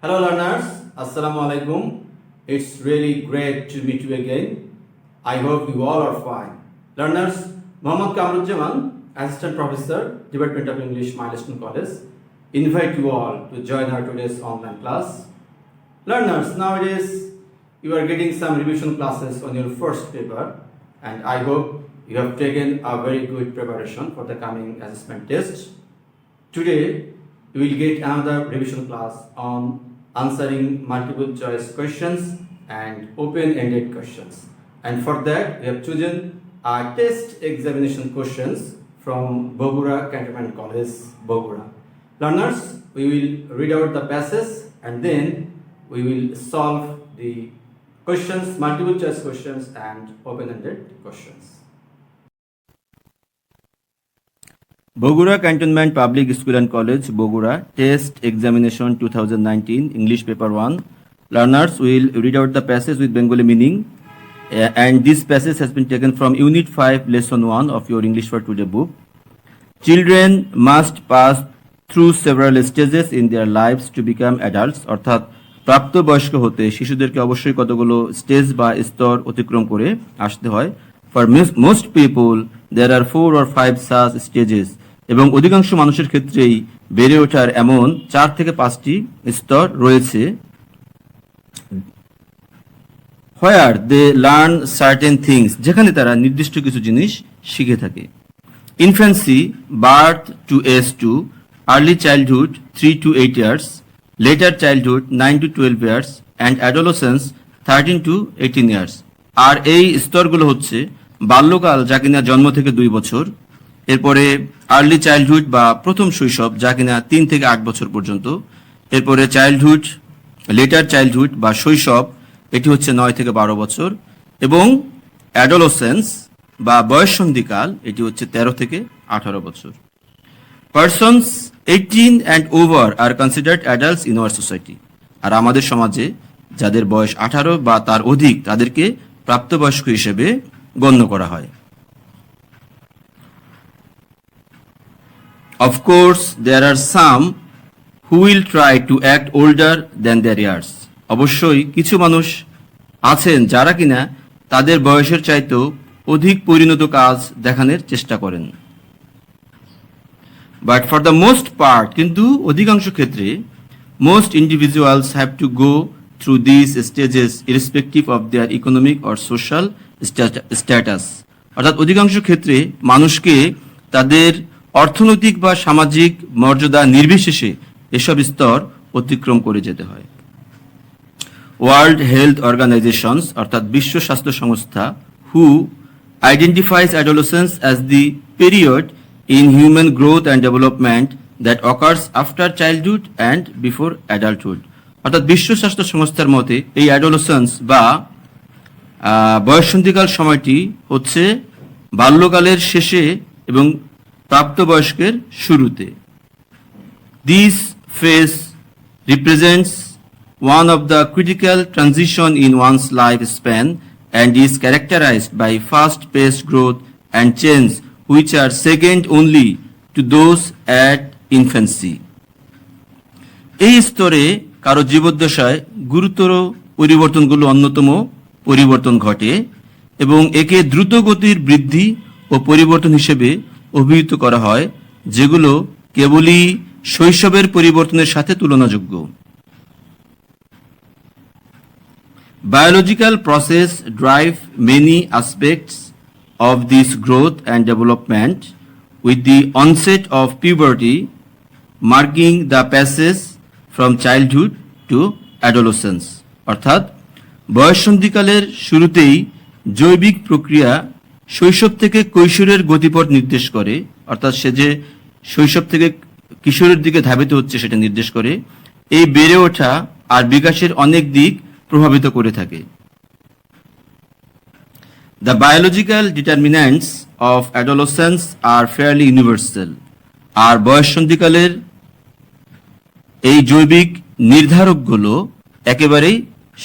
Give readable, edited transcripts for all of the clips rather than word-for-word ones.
Hello learners, Assalamu alaikum. It's really great to meet you again. I hope you all are fine. Learners, Mohammad Kamruzzaman, Assistant Professor, Department of English, Milestone College, invite you all to join our today's online class. Learners, nowadays you are getting some revision classes on your first paper and I hope you have taken a very good preparation for the coming assessment test. Today, you will get another revision class on answering multiple choice questions and open-ended questions. And for that, we have chosen our test examination questions from Bogura Cantonment College, Bogura. Learners, we will read out the passage and then we will solve the questions, multiple choice questions and open-ended questions. Bogura Cantonment Public School and College, Bogura, Test Examination 2019, English Paper 1. Learners will read out the passage with Bengali meaning and this passage has been taken from Unit 5, Lesson 1 of your English for Today book. Children must pass through several stages in their lives to become adults, অর্থাৎ প্রাপ্তবয়স্ক হতে শিশুদেরকে অবশ্যই কতগুলো stage বা স্তর অতিক্রম করে আসতে হয়. For most people, there are 4 or 5 such stages. এবং অধিকাংশ মানুষের ক্ষেত্রেই বেড়ে ওঠার এমন 4 থেকে 5টি স্তর রয়েছে where they learn certain things, যেখানে তারা নির্দিষ্ট কিছু জিনিস শিখে থাকে. Infancy, birth to age 2, early childhood 3 to 8 years, later childhood 9 to 12 years and adolescence 13 to 18 years. আর এই স্তরগুলো হচ্ছে বাল্যকাল যা কিনা জন্ম থেকে 2 বছর, এরপরে আর্লি চাইল্ডহুড বা প্রথম শৈশব যা কিনা 3 থেকে 8 বছর পর্যন্ত, এরপরে চাইল্ডহুড, লেটার চাইল্ডহুড বা শৈশব এটি হচ্ছে 9 থেকে 12 বছর এবং অ্যাডোলেসেন্স বা বয়ঃসন্ধিকাল এটি হচ্ছে 13 থেকে 18 বছর. Persons 18 and over are considered adults in our society. আর আমাদের সমাজে যাদের বয়স 18 বা তার অধিক তাদেরকে প্রাপ্তবয়স্ক হিসেবে গণ্য করা হয়. Of course, there are some who will try to act older than their years. অবশ্যই কিছু মানুষ আছেন যারা কিনা তাদের বয়সের চাইতেও অধিক পরিণত কাজ দেখানোর চেষ্টা করেন. But for the most part, কিন্তু অধিকাংশ ক্ষেত্রে most individuals have to go through these stages irrespective of their economic or social status. অর্থাৎ অধিকাংশ ক্ষেত্রে মানুষকে তাদের অর্থনৈতিক বা সামাজিক মর্যাদা নির্বিশেষে এসব স্তর অতিক্রম করে যেতে হয়. ওয়ার্ল্ড হেলথ অর্গানাইজেশনস অর্থাৎ বিশ্ব স্বাস্থ্য সংস্থা হু identifies adolescence as the period in human growth and development that occurs after childhood and before adulthood. অর্থাৎ বিশ্ব স্বাস্থ্য সংস্থার মতে এই অ্যাডোলেসেন্স বা বয়ঃসন্ধিকাল সময়টি হচ্ছে বাল্যকালের শেষে এবং প্রাপ্তবয়স্কের শুরুতে. This phase represents one of the critical transition in one's life span and is characterised by fast paced growth and change which are second only to those at infancy. এই স্তরে কারো জীবদ্দশায় গুরুতর পরিবর্তনগুলো অন্যতম পরিবর্তন ঘটে এবং একে দ্রুত গতির বৃদ্ধি ও পরিবর্তন হিসেবে অভিহিত করা হয় যেগুলো কেবলই শৈশবের পরিবর্তনের সাথে তুলনাযোগ্য. Biological process drive many aspects of this growth and development with the onset of puberty marking the passage from childhood to adolescence. অর্থাৎ বয়ঃসন্ধিকালের শুরুতেই জৈবিক প্রক্রিয়া শৈশব থেকে কৈশোরের গতিপথ নির্দেশ করে, অর্থাৎ সে যে শৈশব থেকে কিশোরের দিকে ধাবিত হচ্ছে সেটা নির্দেশ করে. এই বেড়ে ওঠা আর বিকাশের অনেক দিক প্রভাবিত করে থাকে. The biological determinants of adolescence are fairly universal. আর বয়ঃসন্ধিকালের এই জৈবিক নির্ধারকগুলো একেবারেই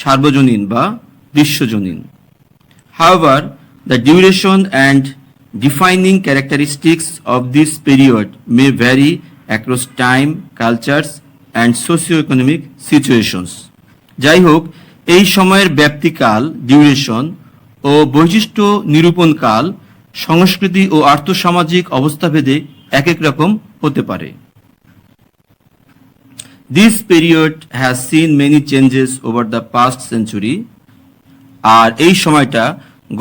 সার্বজনীন বা বিশ্বজনীন. However, the duration and defining characteristics of this period may vary across time, cultures, and socio economic situations. যাই হোক, এই সময়ের ব্যাপ্তিকাল ডিউরেশন ও বৈশিষ্ট্য নিরূপণকাল সংস্কৃতি ও আর্থসামাজিক অবস্থাভেদে এক এক রকম হতে পারে। This period has seen many changes over the past century. আর এই সময়টা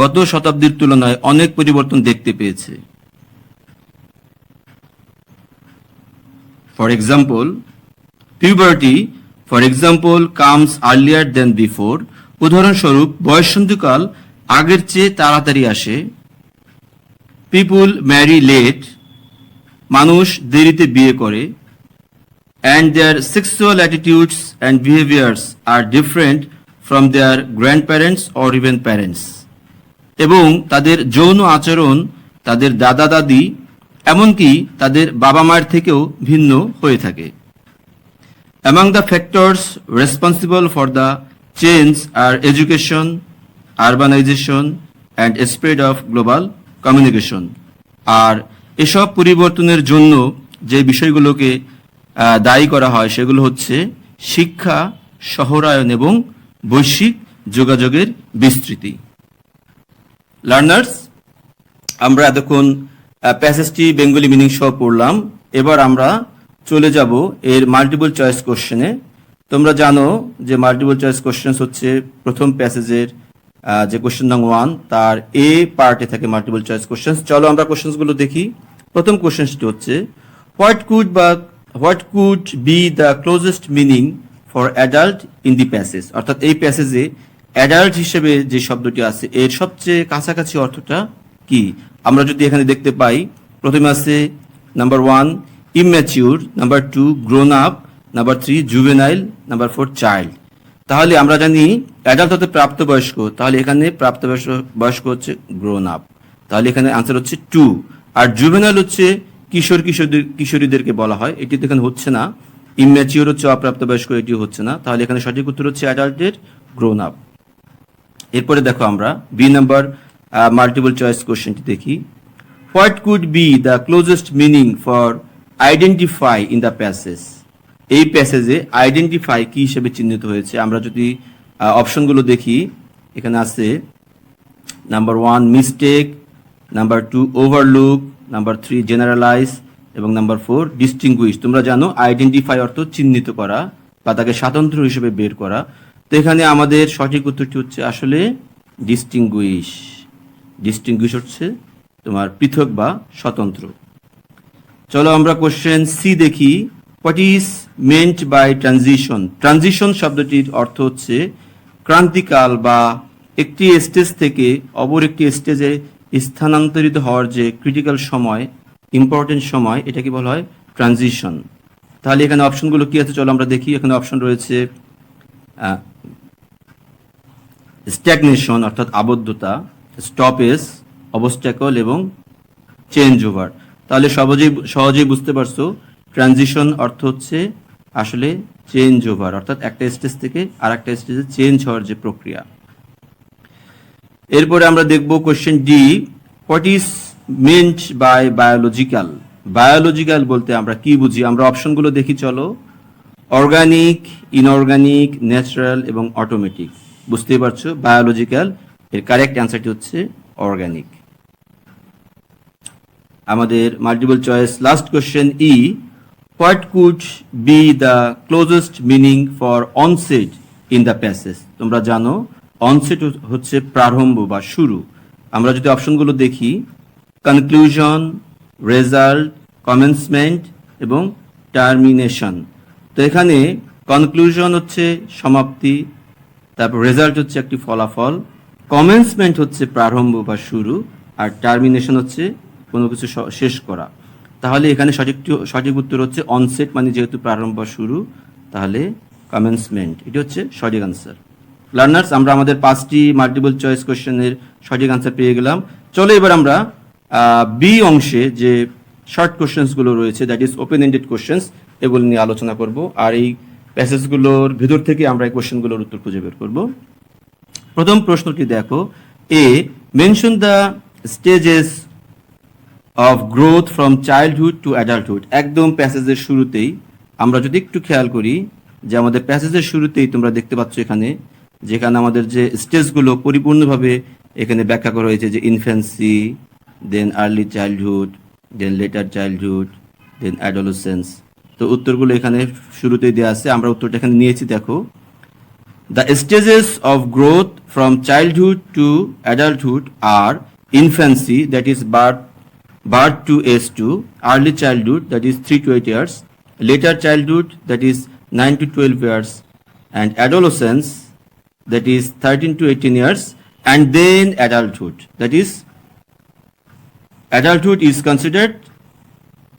গত শতাব্দীর তুলনায় অনেক পরিবর্তন দেখতে পেয়েছে। For example, puberty, for example, comes earlier than before. উদাহরণস্বরূপ, বয়ঃসন্ধিকাল আগের চেয়ে তাড়াতাড়ি আসে। People marry late. মানুষ দেরিতে বিয়ে করে। And their sexual attitudes and behaviors are different from their grandparents or even parents. এবং তাদের যৌন আচরণ তাদের দাদা দাদি এমনকি তাদের বাবা মায়ের থেকেও ভিন্ন হয়ে থাকে। Among the factors responsible for the change are education, urbanization and spread of global communication. আর এসব পরিবর্তনের জন্য যে বিষয়গুলোকে দায়ী করা হয় সেগুলো হচ্ছে শিক্ষা, শহরায়ন এবং বৈশ্বিক যোগাযোগের বিস্তৃতি। লার্নার্স, আমরা এতক্ষণ প্যাসেজটি বেঙ্গলি মিনিং সহ পড়লাম। এবার আমরা চলে যাব এর মাল্টিপল চয়েস কোশ্চেনে। তোমরা জানো যে মাল্টিপল চয়েস কোশ্চেন হচ্ছে প্রথম প্যাসেজের যে কোশ্চেন নং 1 তার এ পার্টে থাকে মাল্টিপল চয়েস কোশ্চেন। চলো আমরা কোশ্চেনগুলো দেখি। প্রথম কোশ্চেনটি হচ্ছে what could be the closest meaning for adult in the passage. অর্থাৎ এই প্যাসেজে অ্যাডাল্ট হিসেবে যে শব্দটি আছে এর সবচেয়ে কাছাকাছি অর্থটা কি? আমরা যদি এখানে দেখতে পাই, প্রথমে আছে number 1 immature, number 2 grown up, number 3 juvenile, number 4 child. তাহলে আমরা জানি অ্যাডাল্ট হতে প্রাপ্তবয়স্ক, তাহলে এখানে প্রাপ্তবয়স্ক হচ্ছে গ্রোন আপ, তাহলে এখানে আনসার হচ্ছে 2। আর জুভেনাইল হচ্ছে কিশোরীদেরকে বলা হয়, এটি তো এখানে হচ্ছে না। ইম্যাচিউর হচ্ছে অপ্রাপ্তবয়স্ক, এটিও হচ্ছে না, তাহলে এখানে সঠিক উত্তর হচ্ছে অ্যাডাল্টের গ্রোন আপ। এরপরে দেখো আমরা বি নাম্বার মাল্টিপল চয়েস কোশ্চেনটি দেখি। What could be the closest meaning for identify in the passage. এই প্যাসেজে আইডেন্টিফাই কি হিসেবে চিহ্নিত হয়েছে? আমরা যদি অপশনগুলো দেখি, এখানে আছে number 1 mistake, number 2 overlook, number 3 generalise এবং নাম্বার 4 ডিস্টিংগুইশ। তোমরা জানো আইডেন্টিফাই অর্থ চিহ্নিত করা বা তাকে স্বাতন্ত্র্য হিসেবে বের করা। তো এখানে আমাদের সঠিক উত্তরটি হচ্ছে আসলে ডিস্টিংগুইশ। ডিস্টিংগুইশ হচ্ছে তোমার পৃথক বা স্বতন্ত্র। চলো আমরা কোশ্চেন সি দেখি। What is meant by transition. Transition শব্দটির অর্থ হচ্ছে ক্রান্তিকাল বা একটি স্টেজ থেকে অপর একটি স্টেজে স্থানান্তরিত হওয়ার যে ক্রিটিক্যাল সময়, ইম্পর্টেন্ট সময়, এটাকে বলা হয় ট্রানজিশন। তাহলে এখানে অপশনগুলো কি আছে চলো আমরা দেখি। এখানে অপশন রয়েছে স্ট্যাগনেশন অর্থাৎ আবদ্ধতা, স্টপেজ, অবস্ট্যাকল এবং চেঞ্জ ওভার। তাহলে সহজেই বুঝতে পারছো ট্রানজিশন অর্থ হচ্ছে আসলে চেঞ্জ ওভার, অর্থাৎ একটা স্টেজ থেকে আর একটা স্টেজে চেঞ্জ হওয়ার যে প্রক্রিয়া। এরপরে আমরা দেখব question D. What is meant by biological. Biological বলতে আমরা কি বুঝি? আমরা অপশনগুলো দেখি চলো। অর্গানিক, ইনঅর্গানিক, ন্যাচারাল এবং অটোমেটিক। বুঝতেই পারছো বায়োলজিক্যাল এর কারেক্ট অ্যান্সারটি হচ্ছে অর্গানিক। আমাদের multiple choice last question E. What could be the closest meaning for onset in the passage. তোমরা জানো অনসেট হচ্ছে প্রারম্ভ বা শুরু। আমরা যদি অপশনগুলো দেখি, কনক্লুশন, রেজাল্ট, কমেন্সমেন্ট এবং টার্মিনেশন। তো এখানে কনক্লুশন হচ্ছে সমাপ্তি, তারপর রেজাল্ট হচ্ছে একটি ফলাফল, কমেন্সমেন্ট হচ্ছে প্রারম্ভ বা শুরু, আর টার্মিনেশন হচ্ছে কোনো কিছু শেষ করা। তাহলে এখানে সঠিক উত্তর হচ্ছে অনসেট, মানে যেহেতু প্রারম্ভ বা শুরু, তাহলে কমেন্সমেন্ট এটি হচ্ছে সঠিক আনসার। লার্নার্স, আমরা আমাদের 5টি মাল্টিপল চয়েস কোশ্চেনের সঠিক আনসার পেয়ে গেলাম। চলো এবার আমরা বি অংশে যে শর্ট কোশ্চেন্সগুলো রয়েছে, that is open ended questions, এগুলো নিয়ে আলোচনা করব। আর এই প্যাসেজগুলোর ভিতর থেকে আমরা এই কোশ্চেনগুলোর উত্তর খুঁজে বের করব। প্রথম প্রশ্নটি দেখো। A, mention the stages of growth from childhood to adulthood. একদম প্যাসেজের শুরুতেই আমরা যদি একটু খেয়াল করি যে আমাদের প্যাসেজের শুরুতেই তোমরা দেখতে পাচ্ছ এখানে, যেখানে আমাদের যে স্টেজগুলো পরিপূর্ণভাবে এখানে ব্যাখ্যা করা হয়েছে, যে ইনফ্যান্সি, দেন আর্লি চাইল্ডহুড, দেন লেটার চাইল্ডহুড, দেন অ্যাডোলেসেন্স। তো উত্তরগুলো এখানে শুরুতেই দেওয়া আছে, আমরা উত্তরটা এখানে নিয়েছি। দেখো, the stages of growth from childhood to adulthood are infancy, that is birth to age 2, early childhood, that is 3 to 8 years, later childhood, that is 9 to 12 years, and adolescence, that is 13 to 18 years, and then adulthood, that is adulthood is considered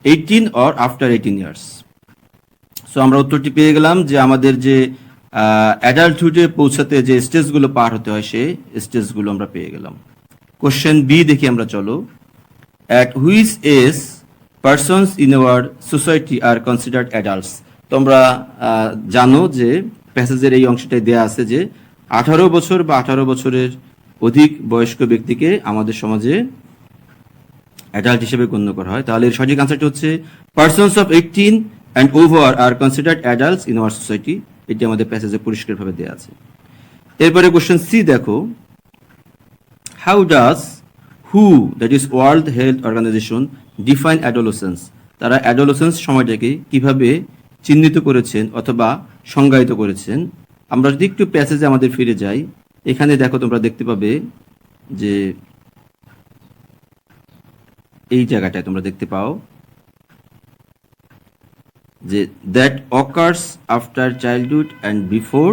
18 or after 18 years. So আমরা উত্তরটি পেয়ে গেলাম যে আমাদের যে অ্যাডাল্টহুডে পৌঁছাতে যে স্টেজগুলো পার হতে হয় সেই স্টেজগুলো আমরা পেয়ে গেলাম। কোশ্চেন বি দেখি আমরা, চলো। At which age persons in our society are considered adults. তোমরা জানো যে প্যাসেজের এই অংশটাই দেয়া আছে যে 18 বছর বা 18 বছরের অধিক বয়স্ক ব্যক্তিকে আমাদের সমাজে অ্যাডাল্ট হিসেবে গণ্য করা হয়। তাহলে এর সঠিক আনসারটি হচ্ছে persons of 18 and over are considered adults in our society. এটি আমাদের প্যাসেজে পরিষ্কারভাবে দেওয়া আছে। এরপরে কোশ্চেন সি দেখো, হাউ ডাজ হু, that is World Health Organisation, define adolescence. তারা অ্যাডোলেসেন্স সময়টাকে কিভাবে চিহ্নিত করেছেন অথবা সংজ্ঞায়িত করেছেন। আমরা যদি একটু প্যাসেজে আমাদের ফিরে যাই, এখানে দেখো তোমরা দেখতে পাবে যে এই জায়গাটায় তোমরা দেখতে পাও যে that occurs after childhood and before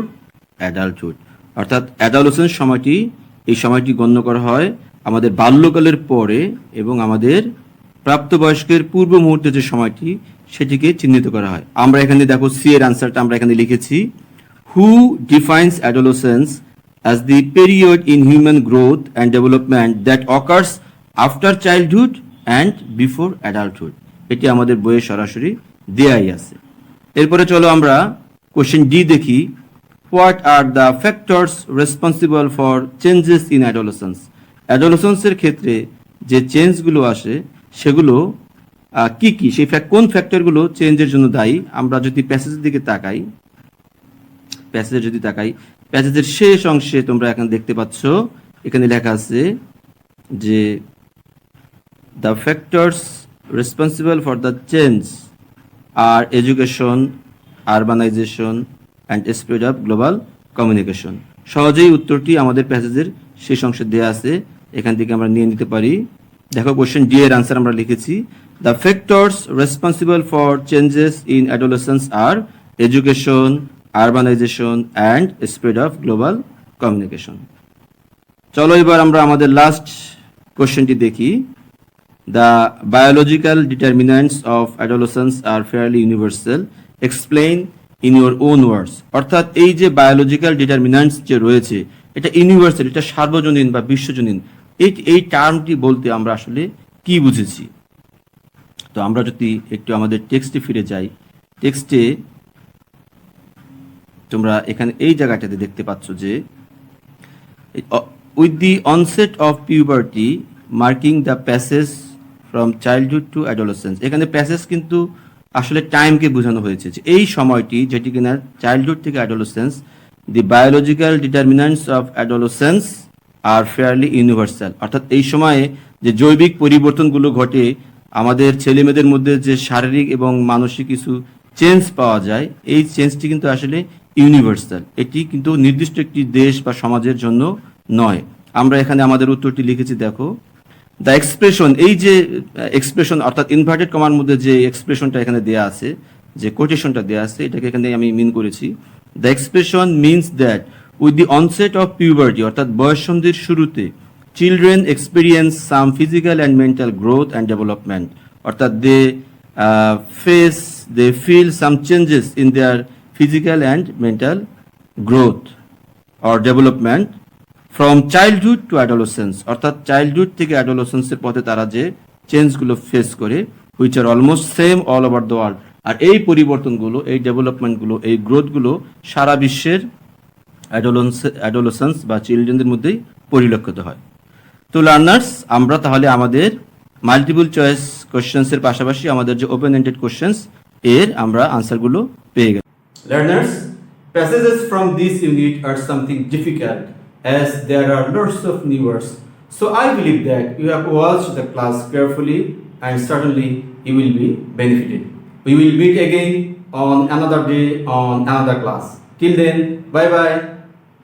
adulthood, অর্থাৎ অ্যাডোলেসেন্স সময়টি, এই সময়টি গণ্য করা হয় আমাদের বাল্যকালের পরে এবং আমাদের প্রাপ্তবয়স্কের পূর্ব মুহূর্তে যে সময়টি, সেটিকে চিহ্নিত করা হয়। আমরা এখানে দেখো সি এর আনসারটা আমরা এখানে লিখেছি, হু defines adolescence as the period in human growth and development that occurs after childhood and before adulthood. এটি আমাদের বইয়ে সরাসরি দেয়াই আছে। এরপরে চলো আমরা কোশ্চেন ডি দেখি, what are the factors responsible for changes in adolescence. অ্যাডোলেসেন্সের ক্ষেত্রে যে চেঞ্জগুলো আসে সেগুলো কি কি, সেই কোন ফ্যাক্টরগুলো চেঞ্জের জন্য দায়ী। আমরা যদি প্যাসেজের দিকে তাকাই, প্যাসেজের শেষ অংশে তোমরা এখানে দেখতে পাচ্ছ, এখানে লেখা আছে যে the factors responsible for the change are education, urbanisation and spread of global communication. সহজেই উত্তরটি আমাদের প্যাসেজের শেষ অংশে দেওয়া আছে, এখান থেকে আমরা নিয়ে নিতে পারি। দেখো কোশ্চেন ডি এর আনসার আমরা লিখেছি, the factors responsible for changes in adolescence are education, urbanisation and spread of global communication. চলো এবার আমরা আমাদের লাস্ট কোশ্চেনটি দেখি, the biological determinants of adolescence are fairly universal, explain in your own words। অর্থাৎ এই যে বায়োলজিক্যাল ডিটারমিনান্টস যে রয়েছে, এটা ইউনিভার্সাল, এটা সার্বজনীন বা বিশ্বজনীন। এই টার্মটি বলতে আমরা আসলে কি বুঝেছি। তো আমরা যদি একটু আমাদের টেক্সটে ফিরে যাই, টেক্সটে তোমরা এখানে এই জায়গাটাতে দেখতে পাচ্ছ যে with the onset of puberty marking the passage from childhood to adolescence. এখানে প্যাসেজ কিন্তু আসলে টাইমকে বোঝানো হয়েছে, যে এই সময়টি যেটি কিনা চাইল্ডহুড থেকে adolescence, the biological determinants of adolescence are fairly universal. অর্থাৎ এই সময়ে যে জৈবিক পরিবর্তনগুলো ঘটে, আমাদের ছেলেমেয়েদের মধ্যে যে শারীরিক এবং মানসিক কিছু চেঞ্জ পাওয়া যায়, এই চেঞ্জটি কিন্তু আসলে ইউনিভার্সাল। এটি কিন্তু নির্দিষ্ট একটি দেশ বা সমাজের জন্য নয়। আমরা এখানে আমাদের উত্তরটি লিখেছি, দেখো, দ্য এক্সপ্রেশন, এই যে এক্সপ্রেশন অর্থাৎ ইনভার্টেড কমার মধ্যে যে এক্সপ্রেশনটা এখানে দেয়া আছে, যে কোটেশনটা দেয়া আছে, এটাকে এখানে আমি মিন করেছি, the expression means that with the onset of puberty, অর্থাৎ বয়ঃসন্ধির শুরুতে, children experience some physical and mental growth and development, অর্থাৎ they feel some changes in their physical and mental growth or development from childhood to adolescence, অর্থাৎ childhood থেকে অ্যাডোলেসেন্সের পথে তারা যে চেঞ্জগুলো ফেস করে, which are almost same all over the world. আর এই পরিবর্তনগুলো, এই ডেভেলপমেন্টগুলো, এই গ্রোথগুলো সারা বিশ্বের অ্যাডোলেসেন্স বা চিলড্রেনদের মধ্যেই পরিলক্ষিত হয়। তো লার্নার্স, আমরা তাহলে আমাদের মাল্টিপল চয়েস কোশ্চেন্সের পাশাপাশি আমাদের যে ওপেন এন্ডেড কোশ্চেন্স, এর আমরা আনসারগুলো পেয়ে গেলাম। Learners, passages from this unit are something difficult as there are lots of new words. So I believe that you have watched the class carefully and certainly you will be benefited. We will meet again on another day on another class. Till then, bye bye.